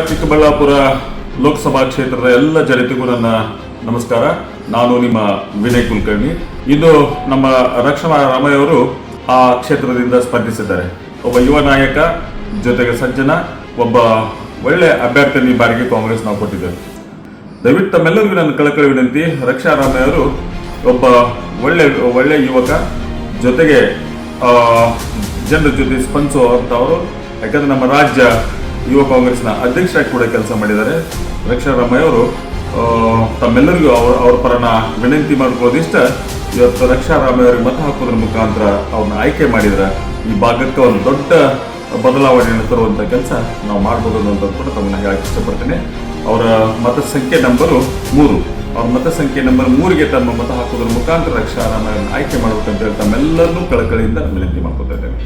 ಚಿಕ್ಕಬಳ್ಳಾಪುರ ಲೋಕಸಭಾ ಕ್ಷೇತ್ರದ ಎಲ್ಲ ಜನತೆಗೂ ನನ್ನ ನಮಸ್ಕಾರ. ನಾನು ನಿಮ್ಮ ವಿನಯ್ ಕುಲಕರ್ಣಿ. ಇದು ನಮ್ಮ ರಕ್ಷಣಾ ರಾಮಯ್ಯ ಅವರು ಆ ಕ್ಷೇತ್ರದಿಂದ ಸ್ಪರ್ಧಿಸಿದ್ದಾರೆ. ಒಬ್ಬ ಯುವ ನಾಯಕ, ಜೊತೆಗೆ ಸಜ್ಜನ, ಒಬ್ಬ ಒಳ್ಳೆ ಅಭ್ಯರ್ಥಿ ಈ ಬಾರಿಗೆ ಕಾಂಗ್ರೆಸ್ ನಾವು ಕೊಟ್ಟಿದ್ದೇವೆ. ದಯವಿಟ್ಟು ತಮ್ಮೆಲ್ಲರಿಗೂ ನನ್ನ ಕಳಕಳಿ ವಿನಂತಿ, ರಕ್ಷಾ ರಾಮಯ್ಯ ಅವರು ಒಬ್ಬ ಒಳ್ಳೆ ಯುವಕ, ಜೊತೆಗೆ ಜನರ ಜೊತೆ ಸ್ಪಂದಿಸುವಂಥವರು. ಯಾಕಂದ್ರೆ ನಮ್ಮ ರಾಜ್ಯ ಯುವ ಕಾಂಗ್ರೆಸ್ನ ಅಧ್ಯಕ್ಷರಾಗಿ ಕೂಡ ಕೆಲಸ ಮಾಡಿದ್ದಾರೆ. ರಕ್ಷಾ ರಾಮಯ್ಯ ಅವರು ತಮ್ಮೆಲ್ಲರಿಗೂ ಅವ್ರ ಪರನ ವಿನಂತಿ ಮಾಡ್ಕೊಳ್ಳೋದಿಷ್ಟ, ಇವತ್ತು ರಕ್ಷಾ ರಾಮಯ್ಯ ಅವರಿಗೆ ಮತ ಹಾಕೋದ್ರ ಮುಖಾಂತರ ಅವ್ರನ್ನ ಆಯ್ಕೆ ಮಾಡಿದ್ರೆ ಈ ಭಾಗಕ್ಕೆ ಒಂದು ದೊಡ್ಡ ಬದಲಾವಣೆಯನ್ನು ತರುವಂಥ ಕೆಲಸ ನಾವು ಮಾಡ್ಬೋದು ಅನ್ನೋದು ಕೂಡ ತಮ್ಮನ್ನ ಹೇಳಕ್ಕೆ ಇಷ್ಟಪಡ್ತೇನೆ. ಅವರ ಮತ ಸಂಖ್ಯೆ ನಂಬರು 3. ಅವ್ರ ಮತ ಸಂಖ್ಯೆ ನಂಬರ್ 3ಗೆ ತಮ್ಮ ಮತ ಹಾಕೋದ್ರ ಮುಖಾಂತರ ರಕ್ಷಾ ರಾಮಯ್ಯ ಆಯ್ಕೆ ಮಾಡಬೇಕಂತ ಹೇಳಿ ತಮ್ಮೆಲ್ಲರನ್ನೂ ಕಳಕಳಿಯಿಂದ ವಿನಂತಿ ಮಾಡ್ಕೊತಾ ಇದ್ದೇನೆ.